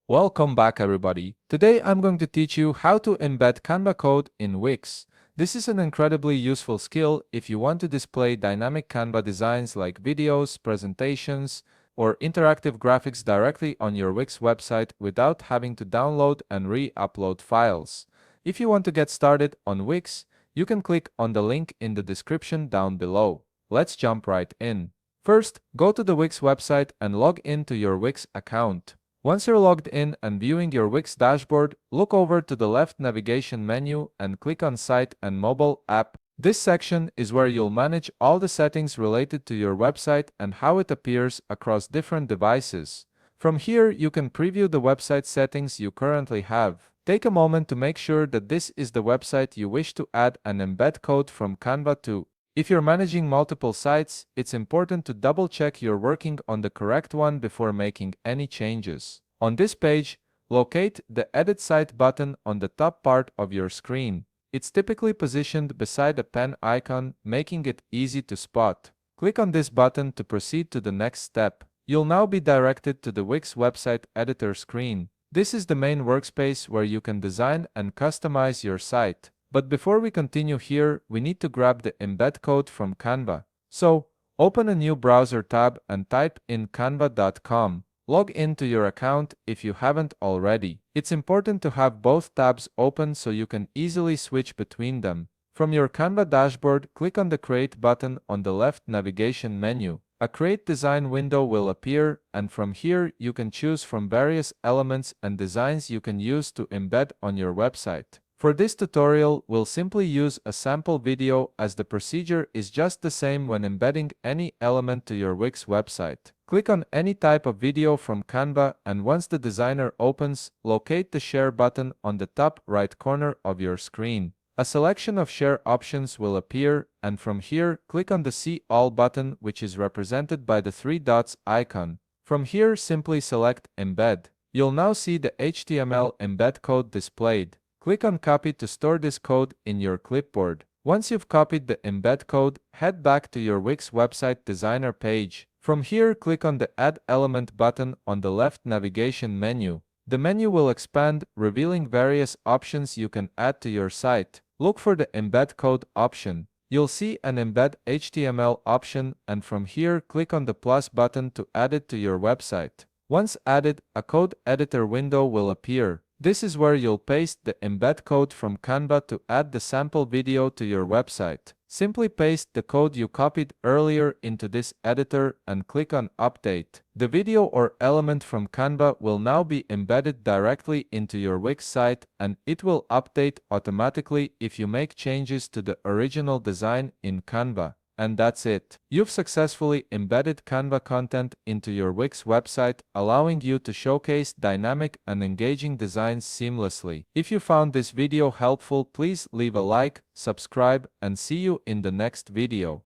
Welcome back everybody. Today I'm going to teach you how to embed Canva code in Wix. This is an incredibly useful skill if you want to display dynamic Canva designs like videos, presentations, or interactive graphics directly on your Wix website without having to download and re-upload files. If you want to get started on Wix, you can click on the link in the description down below. Let's jump right in. First, go to the Wix website and log into your Wix account. Once you're logged in and viewing your Wix dashboard, look over to the left navigation menu and click on Site and Mobile App. This section is where you'll manage all the settings related to your website and how it appears across different devices. From here, you can preview the website settings you currently have. Take a moment to make sure that this is the website you wish to add an embed code from Canva to. If you're managing multiple sites, it's important to double-check you're working on the correct one before making any changes. On this page, locate the Edit Site button on the top part of your screen. It's typically positioned beside a pen icon, making it easy to spot. Click on this button to proceed to the next step. You'll now be directed to the Wix website editor screen. This is the main workspace where you can design and customize your site. But before we continue here, we need to grab the embed code from Canva. So, open a new browser tab and type in canva.com. Log into your account if you haven't already. It's important to have both tabs open so you can easily switch between them. From your Canva dashboard, click on the Create button on the left navigation menu. A Create Design window will appear, and from here you can choose from various elements and designs you can use to embed on your website. For this tutorial, we'll simply use a sample video as the procedure is just the same when embedding any element to your Wix website. Click on any type of video from Canva and once the designer opens, locate the Share button on the top right corner of your screen. A selection of share options will appear, and from here, click on the See All button, which is represented by the three dots icon. From here, simply select Embed. You'll now see the HTML embed code displayed. Click on Copy to store this code in your clipboard. Once you've copied the embed code, head back to your Wix website designer page. From here, click on the Add Element button on the left navigation menu. The menu will expand, revealing various options you can add to your site. Look for the Embed Code option. You'll see an Embed HTML option, and from here, click on the plus button to add it to your website. Once added, a code editor window will appear. This is where you'll paste the embed code from Canva to add the sample video to your website. Simply paste the code you copied earlier into this editor and click on Update. The video or element from Canva will now be embedded directly into your Wix site, and it will update automatically if you make changes to the original design in Canva. And that's it. You've successfully embedded Canva content into your Wix website, allowing you to showcase dynamic and engaging designs seamlessly. If you found this video helpful, please leave a like, subscribe, and see you in the next video.